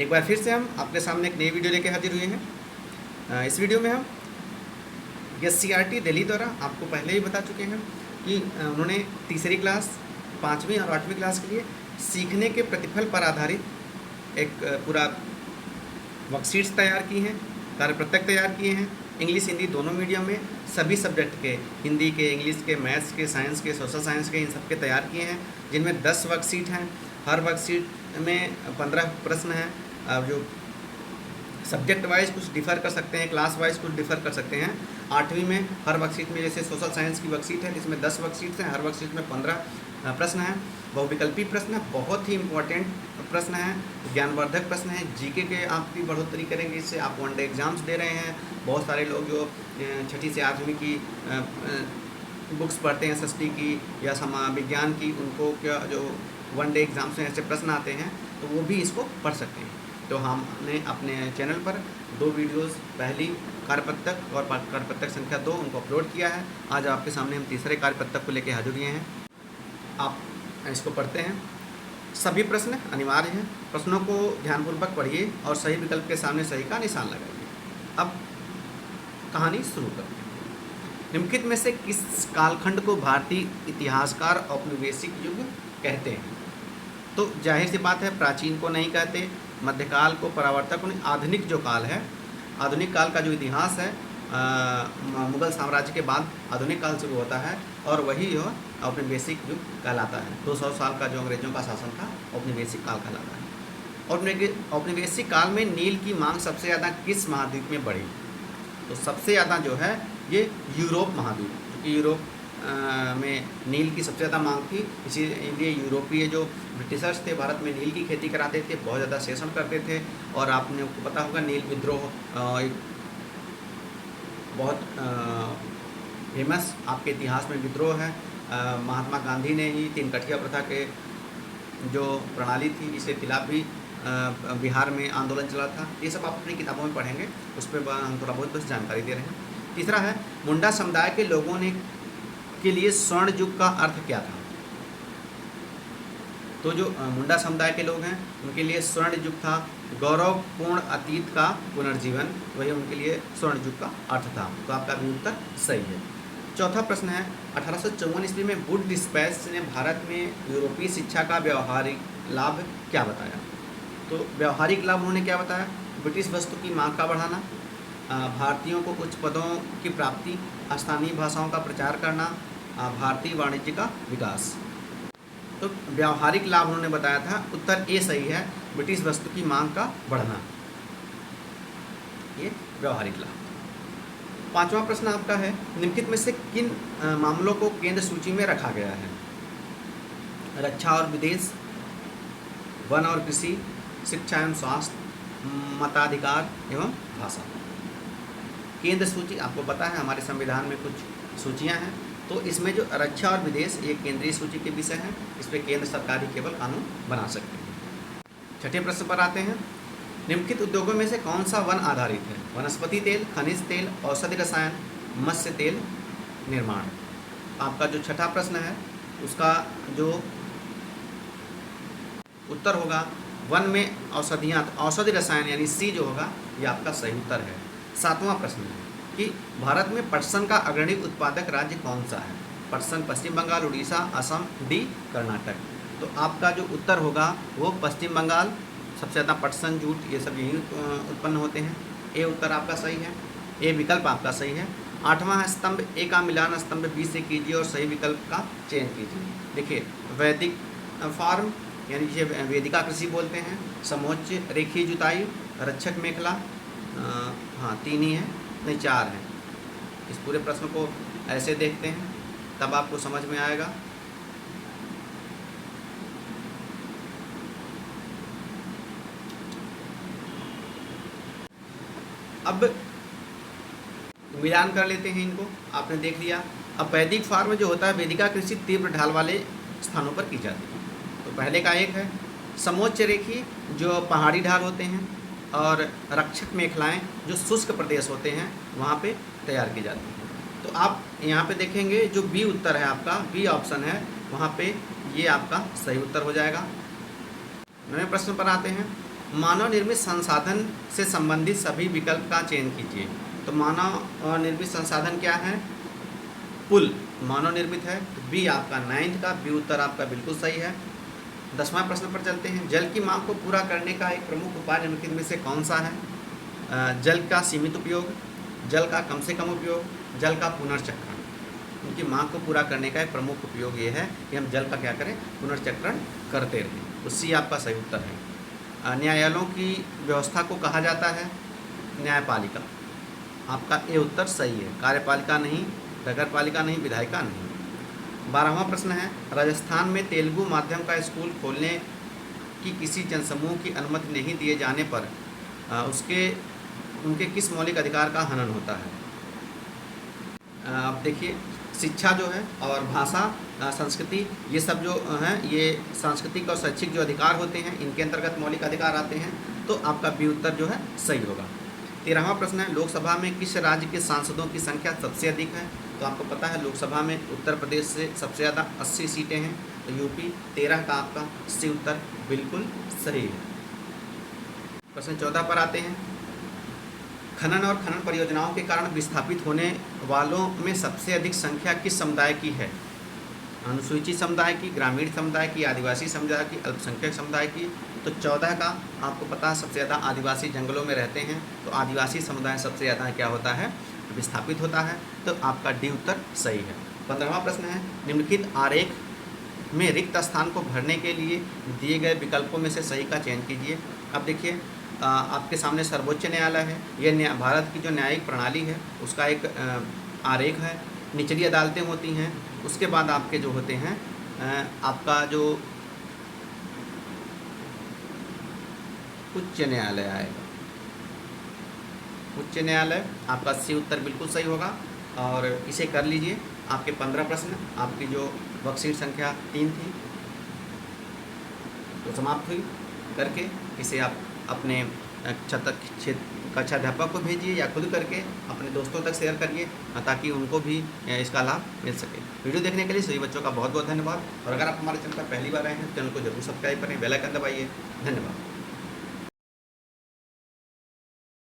एक बार फिर से हम आपके सामने एक नई वीडियो लेके हाजिर हुए हैं। इस वीडियो में हम SCERT दिल्ली द्वारा आपको पहले ही बता चुके हैं कि उन्होंने तीसरी क्लास, 5वीं और 8वीं क्लास के लिए सीखने के प्रतिफल पर आधारित एक पूरा वर्कशीट्स तैयार की हैं, कार्यपत्रक तैयार किए हैं। इंग्लिश हिंदी दोनों मीडियम में सभी सब्जेक्ट के, हिंदी के, इंग्लिश के, मैथ्स के, साइंस के, सोशल साइंस के, इन सब के तैयार किए हैं, जिनमें 10 वर्कशीट हैं। हर वर्कशीट में 15 प्रश्न हैं। अब जो सब्जेक्ट वाइज कुछ डिफ़र कर सकते हैं, क्लास वाइज कुछ डिफ़र कर सकते हैं। 8वीं में हर वर्कशीट में, जैसे सोशल साइंस की वर्कशीट है जिसमें 10 वर्कशीट्स हैं, हर वर्कशीट में 15 प्रश्न हैं। बहुविकल्पी प्रश्न है, बहुत ही इंपॉर्टेंट प्रश्न है, ज्ञानवर्धक प्रश्न है। जीके के आपकी बढ़ोतरी करेंगे, इससे आप वनडे एग्जाम्स दे रहे हैं। बहुत सारे लोग जो 6ठी से 8वीं की बुक्स पढ़ते हैं, SST की या विज्ञान की, उनको क्या जो वनडे एग्जाम्स में ऐसे प्रश्न आते हैं तो वो भी इसको पढ़ सकते हैं। तो हमने अपने चैनल पर 2 वीडियोस, पहली कार्यपत्रक और कार्यपत्रक संख्या 2, उनको अपलोड किया है। आज आपके सामने हम तीसरे कार्यपत्रक को लेकर हाजिर हुए हैं। आप इसको पढ़ते हैं। सभी प्रश्न अनिवार्य हैं। प्रश्नों को ध्यानपूर्वक पढ़िए और सही विकल्प के सामने सही का निशान लगाइए। अब कहानी शुरू करते हैं। निम्नलिखित में से किस कालखंड को भारतीय इतिहासकार औपनिवेशिक युग कहते हैं? तो जाहिर सी बात है, प्राचीन को नहीं कहते, मध्यकाल को, परावर्तक को नहीं। आधुनिक जो काल है, आधुनिक काल का जो इतिहास है, मुगल साम्राज्य के बाद आधुनिक काल शुरू होता है और वही जो औपनिवेशिक युग कहलाता है। 200 साल का जो अंग्रेजों का शासन था, औपनिवेशिक काल कहलाता है। और औपनिवेशिक काल में नील की मांग सबसे ज़्यादा किस महाद्वीप में बढ़ी? तो सबसे ज़्यादा जो है ये यूरोप महाद्वीप, क्योंकि यूरोप में नील की सबसे ज़्यादा मांग थी। इसीलिए यूरोपीय जो ब्रिटिशर्स थे भारत में नील की खेती कराते थे, बहुत ज़्यादा शोषण करते थे। और आपने को पता होगा नील विद्रोह एक बहुत फेमस आपके इतिहास में विद्रोह है। महात्मा गांधी ने ही 3 कठिया प्रथा के जो प्रणाली थी, इसके खिलाफ भी बिहार में आंदोलन चला था। ये सब आप अपनी किताबों में पढ़ेंगे, उस पर हम थोड़ा बहुत बस जानकारी दे रहे हैं। तीसरा है, मुंडा समुदाय के लोगों ने के लिए स्वर्ण युग का अर्थ क्या था? तो जो मुंडा समुदाय के लोग हैं उनके लिए स्वर्ण युग था गौरवपूर्ण अतीत का पुनर्जीवन, वही उनके लिए स्वर्ण युग का अर्थ था। तो आपका भी उत्तर सही है। चौथा प्रश्न है, 1854 ईस्वी में वुड डिस्पैच ने भारत में यूरोपीय शिक्षा का व्यवहारिक लाभ क्या बताया? तो व्यवहारिक लाभ उन्होंने क्या बताया? ब्रिटिश वस्तु की मांग का बढ़ाना, भारतीयों को उच्च पदों की प्राप्ति, स्थानीय भाषाओं का प्रचार करना, भारतीय वाणिज्य का विकास। तो व्यावहारिक लाभ उन्होंने बताया था, उत्तर ए सही है, ब्रिटिश वस्तु की मांग का बढ़ना, ये व्यावहारिक लाभ। 5वां प्रश्न आपका है, निम्नलिखित में से किन मामलों को केंद्र सूची में रखा गया है? रक्षा और विदेश, वन और कृषि, शिक्षा एवं स्वास्थ्य, मताधिकार एवं भाषा। केंद्र सूची आपको पता है, हमारे संविधान में कुछ सूचियां हैं, तो इसमें जो रक्षा और विदेश, ये केंद्रीय सूची के विषय हैं। इस पर केंद्र सरकार ही केवल कानून बना सकते हैं। 6ठे प्रश्न पर आते हैं, निम्नलिखित उद्योगों में से कौन सा वन आधारित है? वनस्पति तेल, खनिज तेल, औषधि रसायन, मत्स्य तेल निर्माण। आपका जो 6ठा प्रश्न है उसका जो उत्तर होगा वन में औषधियाँ, औषधि रसायन यानी सी जो होगा, ये आपका सही उत्तर है। 7वां प्रश्न है कि भारत में पटसन का अग्रणी उत्पादक राज्य कौन सा है? पटसन पश्चिम बंगाल, उड़ीसा, असम, डी कर्नाटक। तो आपका जो उत्तर होगा वो पश्चिम बंगाल, सबसे ज़्यादा पटसन, जूट, ये सब यहीं उत्पन्न होते हैं। ए उत्तर आपका सही है, ए विकल्प आपका सही है। 8वां है, स्तंभ ए का मिलान स्तंभ बी से कीजिए और सही विकल्प का चयन कीजिए। देखिए, वैदिक फार्म यानी जिसे वेदिका कृषि बोलते हैं, समोच्च रेखीय जुताई, रक्षक मेखला, हाँ 3 ही है, नहीं 4 है। इस पूरे प्रश्न को ऐसे देखते हैं तब आपको समझ में आएगा। अब मिलान कर लेते हैं इनको, आपने देख लिया। अब वैदिक फार्म जो होता है, वेदिका कृषि तीव्र ढाल वाले स्थानों पर की जाती है। तो पहले का एक है समोच्च रेखी, जो पहाड़ी ढाल होते हैं, और रक्षक मेखलाएं जो शुष्क प्रदेश होते हैं वहाँ पे तैयार की जाती हैं। तो आप यहाँ पे देखेंगे जो बी उत्तर है आपका, बी ऑप्शन है, वहाँ पे ये आपका सही उत्तर हो जाएगा। 9वें प्रश्न पर आते हैं, मानव निर्मित संसाधन से संबंधित सभी विकल्प का चयन कीजिए। तो मानव निर्मित संसाधन क्या है? पुल मानव निर्मित है। तो बी आपका 9th का बी उत्तर आपका बिल्कुल सही है। 10वां प्रश्न पर चलते हैं। जल की मांग को पूरा करने का एक प्रमुख उपाय निम्नलिखित में से कौन सा है? जल का सीमित उपयोग, जल का कम से कम उपयोग, जल का पुनर्चक्रण। उनकी मांग को पूरा करने का एक प्रमुख उपयोग ये है कि हम जल का क्या करें? पुनर्चक्रण करते रहें। तो सी आपका सही उत्तर है। न्यायालयों की व्यवस्था को कहा जाता है न्यायपालिका। आपका ए उत्तर सही है। कार्यपालिका नहीं, नगरपालिका नहीं, विधायिका नहीं। 12वां प्रश्न है। राजस्थान में तेलुगु माध्यम का स्कूल खोलने की किसी जनसमूह की अनुमति नहीं दिए जाने पर उनके किस मौलिक अधिकार का हनन होता है? अब देखिए, शिक्षा जो है और भाषा, संस्कृति, ये सब जो हैं ये सांस्कृतिक और शैक्षिक जो अधिकार होते हैं इनके अंतर्गत मौलिक अधिकार आते हैं। तो आपका बी उत्तर जो है सही होगा। 13वां प्रश्न है। लोकसभा में किस राज्य के सांसदों की संख्या सबसे अधिक है? तो आपको पता है लोकसभा में उत्तर प्रदेश से सबसे ज़्यादा 80 सीटें हैं। तो यूपी 13 का आपका सी उत्तर बिल्कुल सही है। प्रश्न 14 पर आते हैं। खनन और खनन परियोजनाओं के कारण विस्थापित होने वालों में सबसे अधिक संख्या किस समुदाय की है? अनुसूचित समुदाय की, ग्रामीण समुदाय की, आदिवासी समुदाय की, अल्पसंख्यक समुदाय की। तो 14 का आपको पता है सबसे ज़्यादा आदिवासी जंगलों में रहते हैं। तो आदिवासी समुदाय सबसे ज़्यादा क्या होता है? विस्थापित होता है। तो आपका डी उत्तर सही है। 15वां प्रश्न है। निम्नलिखित आरेख में रिक्त स्थान को भरने के लिए दिए गए विकल्पों में से सही का चयन कीजिए। अब देखिए, आपके सामने सर्वोच्च न्यायालय है। यह भारत की जो न्यायिक प्रणाली है उसका एक आरेख है। निचली अदालतें होती हैं। उसके बाद आपके जो होते हैं आपका जो उच्च न्यायालय आएगा। उच्च न्यायालय आपका सी उत्तर बिल्कुल सही होगा। और इसे कर लीजिए। आपके 15 प्रश्न, आपकी जो वर्कशीट संख्या 3 थी तो समाप्त हुई। करके इसे आप अपने कक्षा अध्यापक को भेजिए या खुद करके अपने दोस्तों तक शेयर करिए ताकि उनको भी इसका लाभ मिल सके। वीडियो देखने के लिए सभी बच्चों का बहुत बहुत धन्यवाद। और अगर आप हमारे चैनल पर पहली बार आए हैं तो चैनल को जरूर सब्सक्राइब करें, बेल आइकन दबाइए। धन्यवाद।